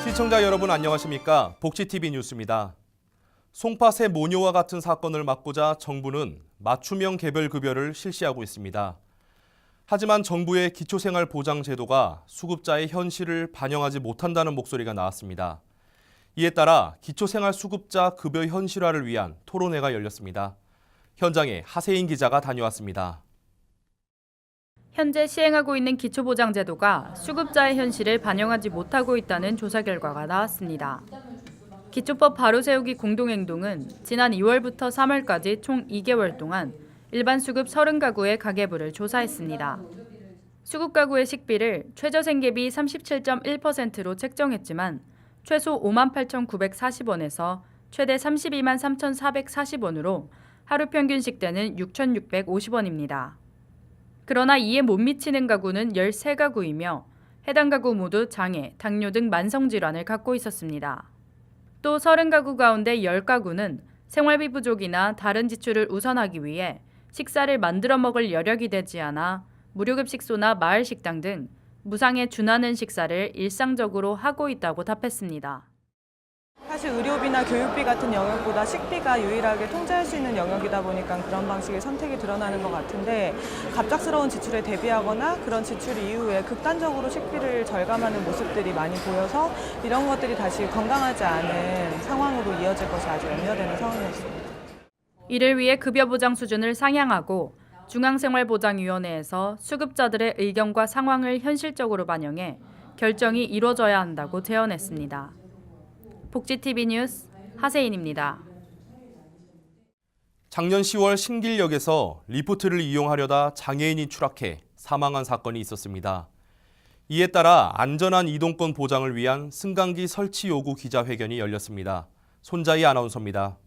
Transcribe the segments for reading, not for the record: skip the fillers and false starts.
시청자 여러분 안녕하십니까? 복지TV 뉴스입니다. 송파세 모녀와 같은 사건을 막고자 정부는 맞춤형 개별급여를 실시하고 있습니다. 하지만 정부의 기초생활보장제도가 수급자의 현실을 반영하지 못한다는 목소리가 나왔습니다. 이에 따라 기초생활수급자 급여 현실화를 위한 토론회가 열렸습니다. 현장에 하세인 기자가 다녀왔습니다. 현재 시행하고 있는 기초보장제도가 수급자의 현실을 반영하지 못하고 있다는 조사 결과가 나왔습니다. 기초법 바로세우기 공동행동은 지난 2월부터 3월까지 총 2개월 동안 일반 수급 30가구의 가계부를 조사했습니다. 수급 가구의 식비를 최저생계비 37.1%로 책정했지만 최소 58,940원에서 최대 32만 3,440원으로 하루 평균 식대는 6,650원입니다. 그러나 이에 못 미치는 가구는 13가구이며 해당 가구 모두 장애, 당뇨 등 만성질환을 갖고 있었습니다. 또 30가구 가운데 10가구는 생활비 부족이나 다른 지출을 우선하기 위해 식사를 만들어 먹을 여력이 되지 않아 무료급식소나 마을식당 등 무상에 준하는 식사를 일상적으로 하고 있다고 답했습니다. 사실 의료비나 교육비 같은 영역보다 식비가 유일하게 통제할 수 있는 영역이다 보니까 그런 방식의 선택이 드러나는 것 같은데 갑작스러운 지출에 대비하거나 그런 지출 이후에 극단적으로 식비를 절감하는 모습들이 많이 보여서 이런 것들이 다시 건강하지 않은 상황으로 이어질 것이 아주 염려되는 상황이었습니다. 이를 위해 급여 보장 수준을 상향하고 중앙생활보장위원회에서 수급자들의 의견과 상황을 현실적으로 반영해 결정이 이루어져야 한다고 제언했습니다. 복지TV 뉴스 하세인입니다. 작년 10월 신길역에서 리프트를 이용하려다 장애인이 추락해 사망한 사건이 있었습니다. 이에 따라 안전한 이동권 보장을 위한 승강기 설치 요구 기자회견이 열렸습니다. 손자희 아나운서입니다.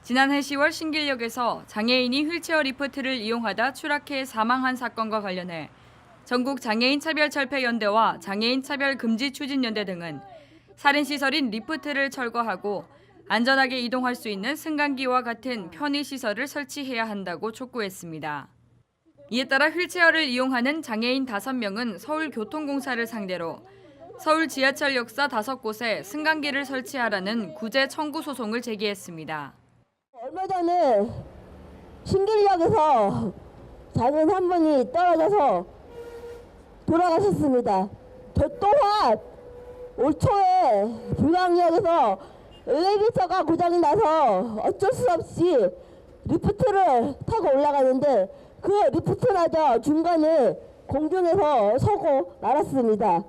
지난해 10월 신길역에서 장애인이 휠체어 리프트를 이용하다 추락해 사망한 사건과 관련해 전국 장애인 차별철폐연대와 장애인 차별금지추진연대 등은 살인시설인 리프트를 철거하고 안전하게 이동할 수 있는 승강기와 같은 편의시설을 설치해야 한다고 촉구했습니다. 이에 따라 휠체어를 이용하는 장애인 5명은 서울교통공사를 상대로 서울 지하철 역사 5곳에 승강기를 설치하라는 구제 청구 소송을 제기했습니다. 얼마 전에 신길역에서 장애인 한 분이 떨어져서 돌아가셨습니다. 저 또한 올 초에 불광역에서 엘리베이터가 고장이 나서 어쩔 수 없이 리프트를 타고 올라가는데 그 리프트마저 중간에 공중에서 서고 말았습니다.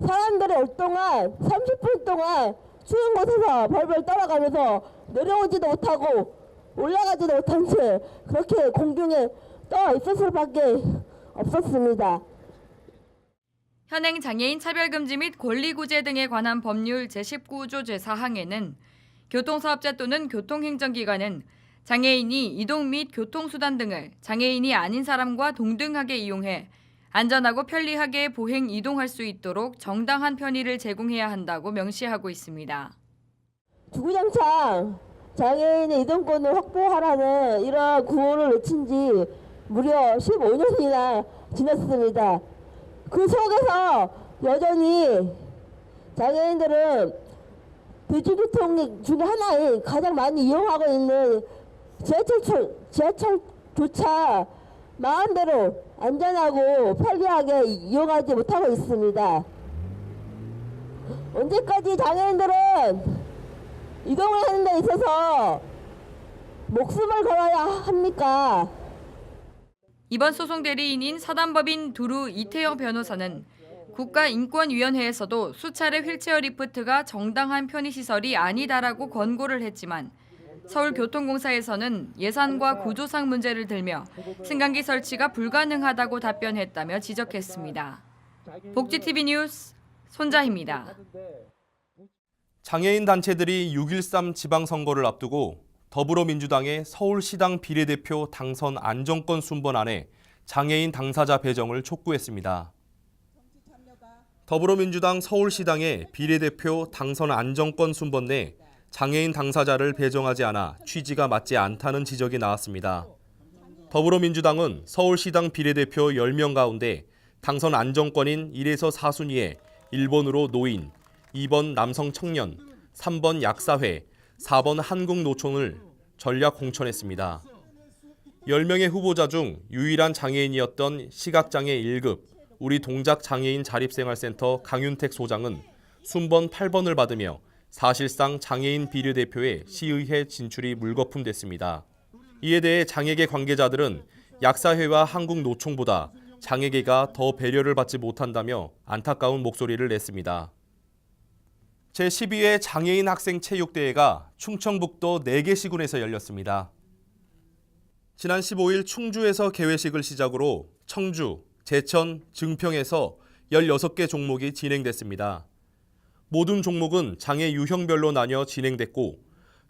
사람들이 올 동안 30분 동안 추운 곳에서 벌벌 떨어가면서 내려오지도 못하고 올라가지도 못한 채 그렇게 공중에 떠 있을 수밖에 없었습니다. 현행 장애인 차별금지 및 권리구제 등에 관한 법률 제19조 제4항에는 교통사업자 또는 교통행정기관은 장애인이 이동 및 교통수단 등을 장애인이 아닌 사람과 동등하게 이용해 안전하고 편리하게 보행 이동할 수 있도록 정당한 편의를 제공해야 한다고 명시하고 있습니다. 주구장창 장애인의 이동권을 확보하라는 이러한 구호를 외친 지 무려 15년이나 지났습니다. 그 속에서 여전히 장애인들은 대중교통 중에 하나인 가장 많이 이용하고 있는 지하철조차 마음대로 안전하고 편리하게 이용하지 못하고 있습니다. 언제까지 장애인들은 이동을 하는 데 있어서 목숨을 걸어야 합니까? 이번 소송 대리인인 서단법인 두루 이태영 변호사는 국가인권위원회에서도 수차례 휠체어 리프트가 정당한 편의시설이 아니다라고 권고를 했지만 서울교통공사에서는 예산과 구조상 문제를 들며 승강기 설치가 불가능하다고 답변했다며 지적했습니다. 복지TV 뉴스 손자희입니다. 장애인 단체들이 6.13 지방선거를 앞두고 더불어민주당의 서울시당 비례대표 당선 안정권 순번안에 장애인 당사자 배정을 촉구했습니다. 더불어민주당 서울시당의 비례대표 당선 안정권 순번 내 장애인 당사자를 배정하지 않아 취지가 맞지 않다는 지적이 나왔습니다. 더불어민주당은 서울시당 비례대표 10명 가운데 당선 안정권인 1에서 4순위에 1번으로 노인, 2번 남성 청년, 3번 약사회, 4번 한국노총을 전략 공천했습니다. 10명의 후보자 중 유일한 장애인이었던 시각장애 1급 우리 동작장애인 자립생활센터 강윤택 소장은 순번 8번을 받으며 사실상 장애인 비례대표의 시의회 진출이 물거품됐습니다. 이에 대해 장애계 관계자들은 약사회와 한국노총보다 장애계가 더 배려를 받지 못한다며 안타까운 목소리를 냈습니다. 제12회 장애인 학생 체육대회가 충청북도 4개 시군에서 열렸습니다. 지난 15일 충주에서 개회식을 시작으로 청주, 제천, 증평에서 16개 종목이 진행됐습니다. 모든 종목은 장애 유형별로 나뉘어 진행됐고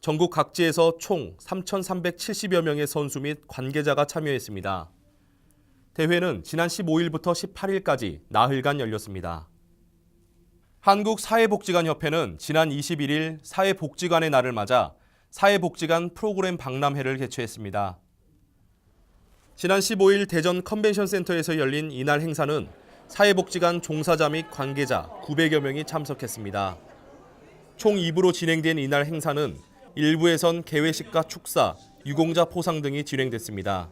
전국 각지에서 총 3,370여 명의 선수 및 관계자가 참여했습니다. 대회는 지난 15일부터 18일까지 나흘간 열렸습니다. 한국사회복지관협회는 지난 21일 사회복지관의 날을 맞아 사회복지관 프로그램 박람회를 개최했습니다. 지난 15일 대전 컨벤션센터에서 열린 이날 행사는 사회복지관 종사자 및 관계자 900여 명이 참석했습니다. 총 2부로 진행된 이날 행사는 1부에선 개회식과 축사, 유공자 포상 등이 진행됐습니다.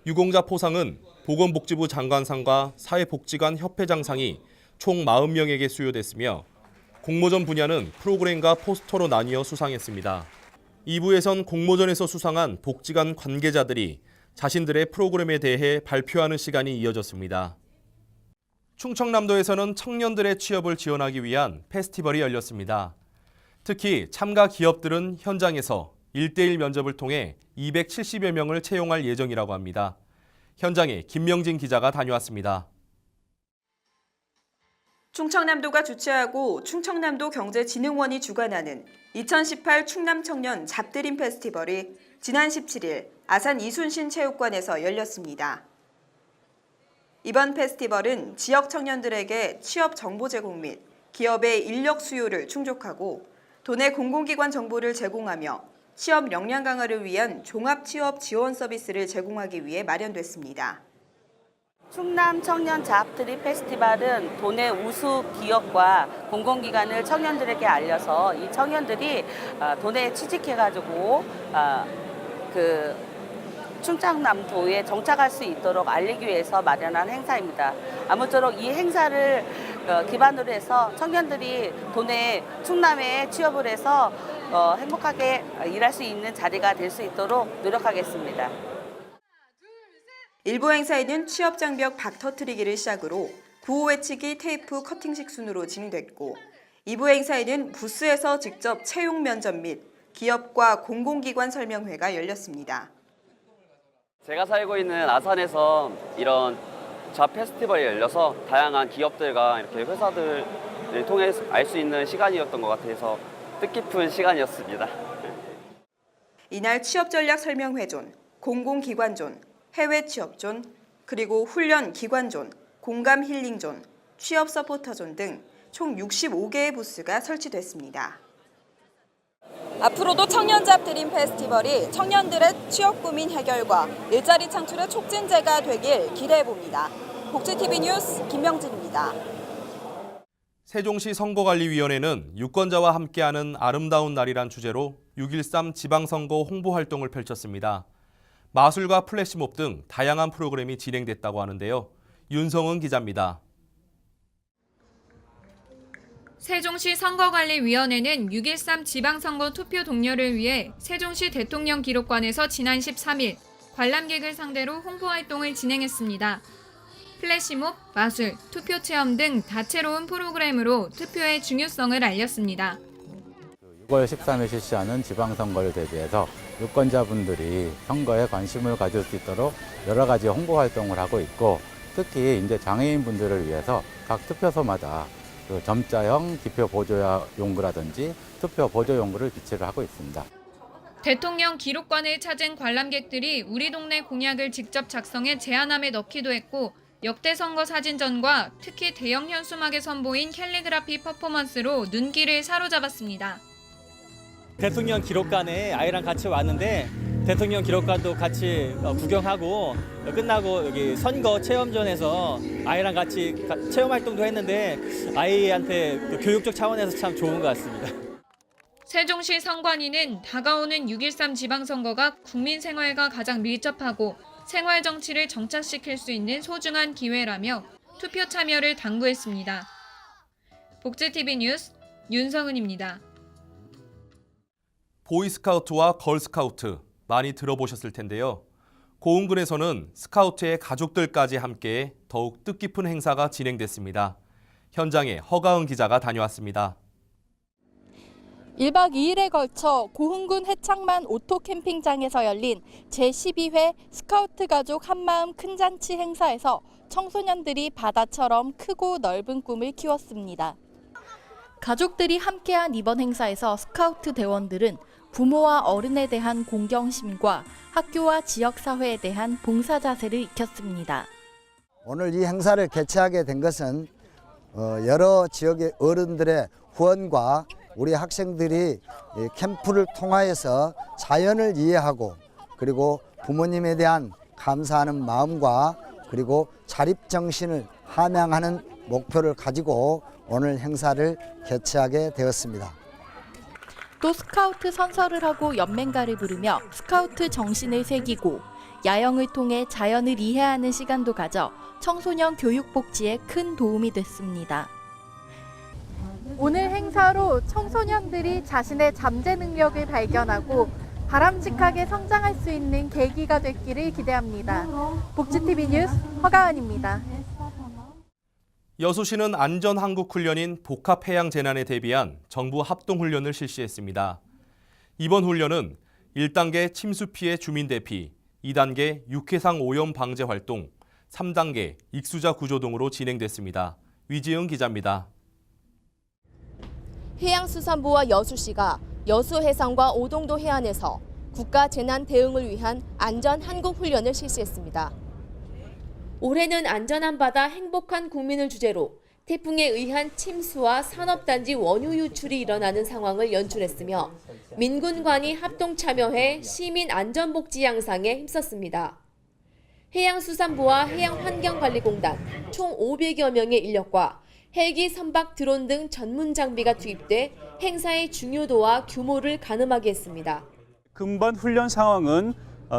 유공자 포상은 보건복지부 장관상과 사회복지관 협회장상이 총 40명에게 수여됐으며 공모전 분야는 프로그램과 포스터로 나뉘어 수상했습니다. 2부에선 공모전에서 수상한 복지관 관계자들이 자신들의 프로그램에 대해 발표하는 시간이 이어졌습니다. 충청남도에서는 청년들의 취업을 지원하기 위한 페스티벌이 열렸습니다. 특히 참가 기업들은 현장에서 1대1 면접을 통해 270여 명을 채용할 예정이라고 합니다. 현장에 김명진 기자가 다녀왔습니다. 충청남도가 주최하고 충청남도 경제진흥원이 주관하는 2018 충남청년 잡드림 페스티벌이 지난 17일 아산 이순신 체육관에서 열렸습니다. 이번 페스티벌은 지역 청년들에게 취업 정보 제공 및 기업의 인력 수요를 충족하고 도내 공공기관 정보를 제공하며 취업 역량 강화를 위한 종합 취업 지원 서비스를 제공하기 위해 마련됐습니다. 충남 청년 잡드림 페스티벌은 도내 우수 기업과 공공기관을 청년들에게 알려서 이 청년들이 도내에 취직해가지고 충청남도에 정착할 수 있도록 알리기 위해서 마련한 행사입니다. 아무쪼록 이 행사를 기반으로 해서 청년들이 도내 충남에 취업을 해서 행복하게 일할 수 있는 자리가 될 수 있도록 노력하겠습니다. 일부 행사에는 취업 장벽 박 터트리기를 시작으로 구호 외치기 테이프 커팅식 순으로 진행됐고 2부 행사에는 부스에서 직접 채용 면접 및 기업과 공공기관 설명회가 열렸습니다. 제가 살고 있는 아산에서 이런 잡 페스티벌이 열려서 다양한 기업들과 이렇게 회사들을 통해 알 수 있는 시간이었던 것 같아서 뜻깊은 시간이었습니다. 이날 취업전략 설명회존, 공공기관존, 해외 취업존, 그리고 훈련 기관존, 공감 힐링존, 취업 서포터존 등 총 65개의 부스가 설치됐습니다. 앞으로도 청년잡 드림 페스티벌이 청년들의 취업 고민 해결과 일자리 창출의 촉진제가 되길 기대해봅니다. 복지TV 뉴스 김명진입니다. 세종시 선거관리위원회는 유권자와 함께하는 아름다운 날이란 주제로 6.13 지방선거 홍보 활동을 펼쳤습니다. 마술과 플래시몹 등 다양한 프로그램이 진행됐다고 하는데요. 윤성은 기자입니다. 세종시 선거관리위원회는 6.13 지방선거 투표 동료를 위해 세종시 대통령 기록관에서 지난 13일 관람객을 상대로 홍보활동을 진행했습니다. 플래시몹, 마술, 투표 체험 등 다채로운 프로그램으로 투표의 중요성을 알렸습니다. 6월 13일 실시하는 지방선거를 대비해서 유권자분들이 선거에 관심을 가질 수 있도록 여러 가지 홍보 활동을 하고 있고 특히 이제 장애인분들을 위해서 각 투표소마다 점자형 기표 보조 용구라든지 투표 보조 용구를 비치를 하고 있습니다. 대통령 기록관을 찾은 관람객들이 우리 동네 공약을 직접 작성해 제안함에 넣기도 했고 역대 선거 사진전과 특히 대형 현수막에 선보인 캘리그라피 퍼포먼스로 눈길을 사로잡았습니다. 대통령 기록관에 아이랑 같이 왔는데 대통령 기록관도 같이 구경하고 끝나고 여기 선거 체험전에서 아이랑 같이 체험 활동도 했는데 아이한테 또 교육적 차원에서 참 좋은 것 같습니다. 세종시 선관위는 다가오는 6.13 지방선거가 국민 생활과 가장 밀접하고 생활 정치를 정착시킬 수 있는 소중한 기회라며 투표 참여를 당부했습니다. 복지TV 뉴스 윤성은입니다. 보이스카우트와 걸스카우트 많이 들어보셨을 텐데요. 고흥군에서는 스카우트의 가족들까지 함께 더욱 뜻깊은 행사가 진행됐습니다. 현장에 허가은 기자가 다녀왔습니다. 1박 2일에 걸쳐 고흥군 해창만 오토캠핑장에서 열린 제12회 스카우트 가족 한마음 큰 잔치 행사에서 청소년들이 바다처럼 크고 넓은 꿈을 키웠습니다. 가족들이 함께한 이번 행사에서 스카우트 대원들은 부모와 어른에 대한 공경심과 학교와 지역사회에 대한 봉사 자세를 익혔습니다. 오늘 이 행사를 개최하게 된 것은 여러 지역의 어른들의 후원과 우리 학생들이 캠프를 통하여서 자연을 이해하고 그리고 부모님에 대한 감사하는 마음과 그리고 자립정신을 함양하는 목표를 가지고 오늘 행사를 개최하게 되었습니다. 또 스카우트 선서를 하고 연맹가를 부르며 스카우트 정신을 새기고 야영을 통해 자연을 이해하는 시간도 가져 청소년 교육 복지에 큰 도움이 됐습니다. 오늘 행사로 청소년들이 자신의 잠재 능력을 발견하고 바람직하게 성장할 수 있는 계기가 됐기를 기대합니다. 복지TV 뉴스 허가은입니다. 여수시는 안전한국훈련인 복합해양재난에 대비한 정부 합동훈련을 실시했습니다. 이번 훈련은 1단계 침수 피해 주민 대피, 2단계 육해상 오염 방제 활동, 3단계 익수자 구조 등으로 진행됐습니다. 위지은 기자입니다. 해양수산부와 여수시가 여수해상과 오동도 해안에서 국가 재난 대응을 위한 안전한국훈련을 실시했습니다. 올해는 안전한 바다 행복한 국민을 주제로 태풍에 의한 침수와 산업단지 원유 유출이 일어나는 상황을 연출했으며 민군관이 합동 참여해 시민 안전복지 양상에 힘썼습니다. 해양수산부와 해양환경관리공단 총 500여 명의 인력과 헬기, 선박, 드론 등 전문 장비가 투입돼 행사의 중요도와 규모를 가늠하게 했습니다. 근본 훈련 상황은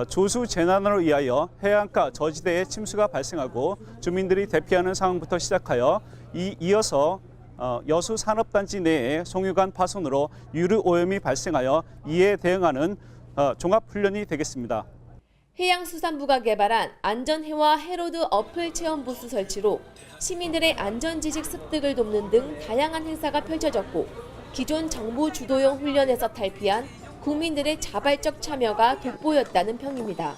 조수 재난으로 인하여 해안가 저지대에 침수가 발생하고 주민들이 대피하는 상황부터 시작하여 이어서 여수 산업단지 내에 송유관 파손으로 유류 오염이 발생하여 이에 대응하는 종합훈련이 되겠습니다. 해양수산부가 개발한 안전해와 해로드 어플 체험 부스 설치로 시민들의 안전지식 습득을 돕는 등 다양한 행사가 펼쳐졌고 기존 정부 주도형 훈련에서 탈피한 국민들의 자발적 참여가 돋보였다는 평입니다.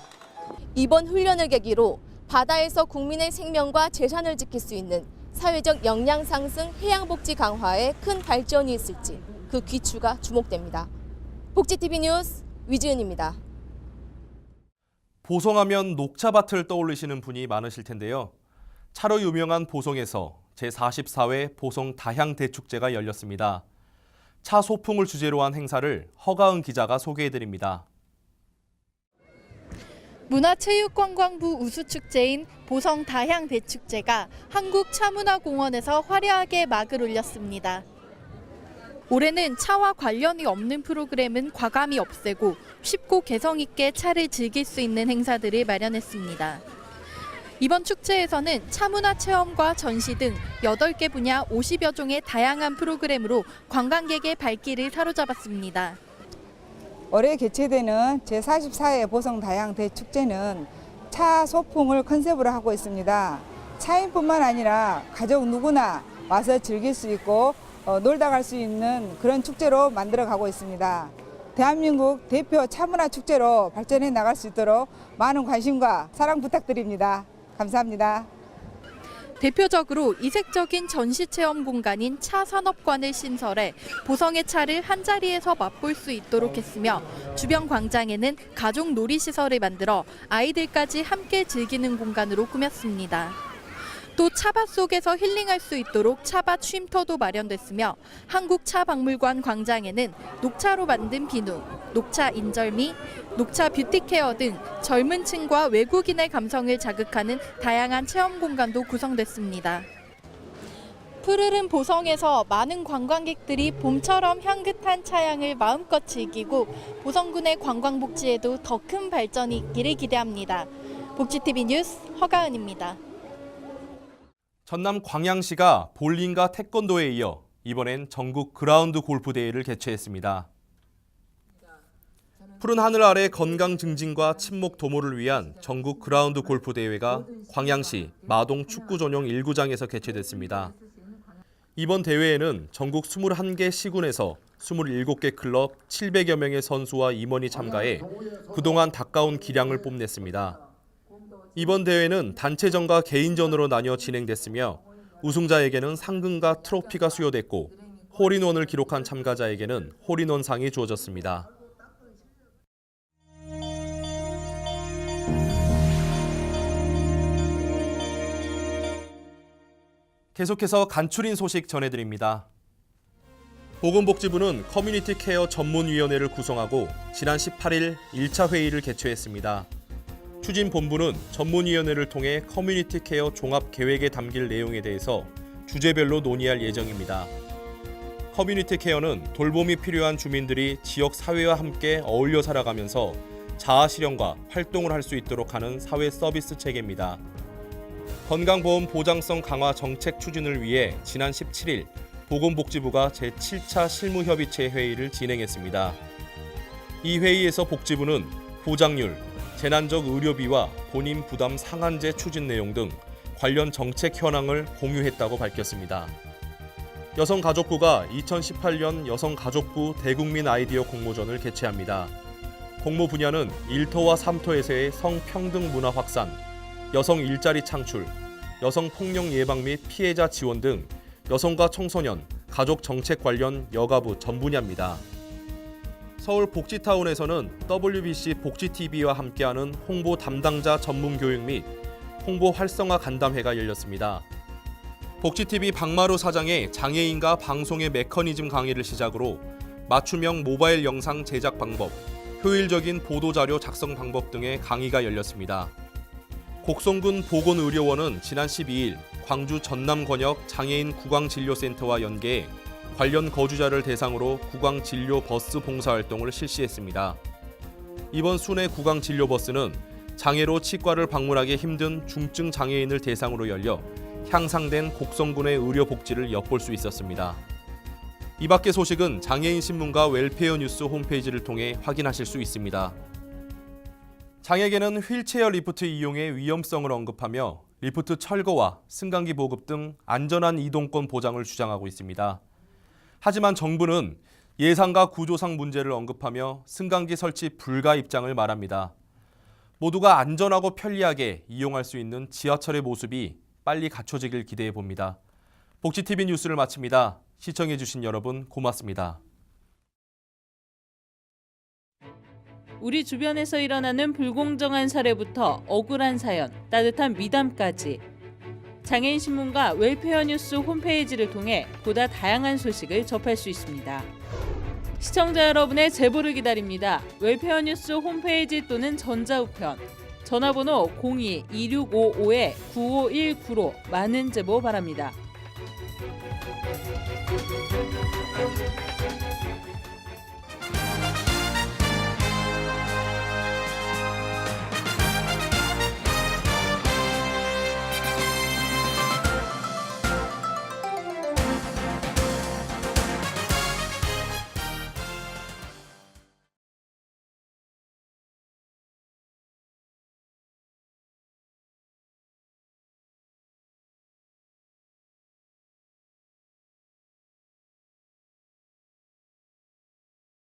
이번 훈련을 계기로 바다에서 국민의 생명과 재산을 지킬 수 있는 사회적 역량 상승 해양복지 강화에 큰 발전이 있을지 그 귀추가 주목됩니다. 복지TV 뉴스 위지은입니다. 보성하면 녹차밭을 떠올리시는 분이 많으실 텐데요. 차로 유명한 보성에서 제44회 보성 다향대축제가 열렸습니다. 차 소풍을 주제로 한 행사를 허가은 기자가 소개해드립니다. 문화체육관광부 우수축제인 보성 다향대축제가 한국차문화공원에서 화려하게 막을 올렸습니다. 올해는 차와 관련이 없는 프로그램은 과감히 없애고 쉽고 개성 있게 차를 즐길 수 있는 행사들을 마련했습니다. 이번 축제에서는 차문화 체험과 전시 등 8개 분야 50여 종의 다양한 프로그램으로 관광객의 발길을 사로잡았습니다. 올해 개최되는 제44회 보성 다향대축제는 차 소풍을 컨셉으로 하고 있습니다. 차인뿐만 아니라 가족 누구나 와서 즐길 수 있고 놀다 갈 수 있는 그런 축제로 만들어 가고 있습니다. 대한민국 대표 차문화 축제로 발전해 나갈 수 있도록 많은 관심과 사랑 부탁드립니다. 감사합니다. 대표적으로 이색적인 전시체험 공간인 차산업관을 신설해 보성의 차를 한자리에서 맛볼 수 있도록 했으며 주변 광장에는 가족 놀이시설을 만들어 아이들까지 함께 즐기는 공간으로 꾸몄습니다. 또 차밭 속에서 힐링할 수 있도록 차밭 쉼터도 마련됐으며 한국차박물관 광장에는 녹차로 만든 비누, 녹차 인절미, 녹차 뷰티케어 등 젊은 층과 외국인의 감성을 자극하는 다양한 체험 공간도 구성됐습니다. 푸르른 보성에서 많은 관광객들이 봄처럼 향긋한 차향을 마음껏 즐기고 보성군의 관광복지에도 더 큰 발전이 있기를 기대합니다. 복지TV 뉴스 허가은입니다. 전남 광양시가 볼링과 태권도에 이어 이번엔 전국 그라운드 골프 대회를 개최했습니다. 푸른 하늘 아래 건강 증진과 친목 도모를 위한 전국 그라운드 골프 대회가 광양시 마동 축구 전용 1구장에서 개최됐습니다. 이번 대회에는 전국 21개 시군에서 27개 클럽 700여 명의 선수와 임원이 참가해 그동안 닦아온 기량을 뽐냈습니다. 이번 대회는 단체전과 개인전으로 나뉘어 진행됐으며 우승자에게는 상금과 트로피가 수여됐고 홀인원을 기록한 참가자에게는 홀인원상이 주어졌습니다. 계속해서 간추린 소식 전해드립니다. 보건복지부는 커뮤니티 케어 전문위원회를 구성하고 지난 18일 1차 회의를 개최했습니다. 추진본부는 전문위원회를 통해 커뮤니티 케어 종합계획에 담길 내용에 대해서 주제별로 논의할 예정입니다. 커뮤니티 케어는 돌봄이 필요한 주민들이 지역 사회와 함께 어울려 살아가면서 자아실현과 활동을 할 수 있도록 하는 사회 서비스 체계입니다. 건강보험 보장성 강화 정책 추진을 위해 지난 17일 보건복지부가 제7차 실무협의체 회의를 진행했습니다. 이 회의에서 복지부는 보장률, 재난적 의료비와 본인 부담 상한제 추진 내용 등 관련 정책 현황을 공유했다고 밝혔습니다. 여성가족부가 2018년 여성가족부 대국민 아이디어 공모전을 개최합니다. 공모 분야는 1터와 3터에서의 성평등 문화 확산, 여성 일자리 창출, 여성 폭력 예방 및 피해자 지원 등 여성과 청소년, 가족 정책 관련 여가부 전 분야입니다. 서울 복지타운에서는 WBC 복지TV와 함께하는 홍보 담당자 전문 교육 및 홍보 활성화 간담회가 열렸습니다. 복지TV 박마루 사장의 장애인과 방송의 메커니즘 강의를 시작으로 맞춤형 모바일 영상 제작 방법, 효율적인 보도자료 작성 방법 등의 강의가 열렸습니다. 곡성군 보건의료원은 지난 12일 광주 전남권역 장애인 구강진료센터와 연계해 관련 거주자를 대상으로 구강진료버스 봉사활동을 실시했습니다. 이번 순회 구강진료버스는 장애로 치과를 방문하기 힘든 중증 장애인을 대상으로 열려 향상된 곡성군의 의료복지를 엿볼 수 있었습니다. 이 밖의 소식은 장애인신문과 웰페어 뉴스 홈페이지를 통해 확인하실 수 있습니다. 장에게는 휠체어 리프트 이용의 위험성을 언급하며 리프트 철거와 승강기 보급 등 안전한 이동권 보장을 주장하고 있습니다. 하지만 정부는 예산과 구조상 문제를 언급하며 승강기 설치 불가 입장을 말합니다. 모두가 안전하고 편리하게 이용할 수 있는 지하철의 모습이 빨리 갖춰지길 기대해 봅니다. 복지TV 뉴스를 마칩니다. 시청해주신 여러분 고맙습니다. 우리 주변에서 일어나는 불공정한 사례부터 억울한 사연, 따뜻한 미담까지 장애인 신문과 웰페어 뉴스 홈페이지를 통해 보다 다양한 소식을 접할 수 있습니다. 시청자 여러분의 제보를 기다립니다. 웰페어 뉴스 홈페이지 또는 전자우편, 전화번호 02-2655-9519로 많은 제보 바랍니다.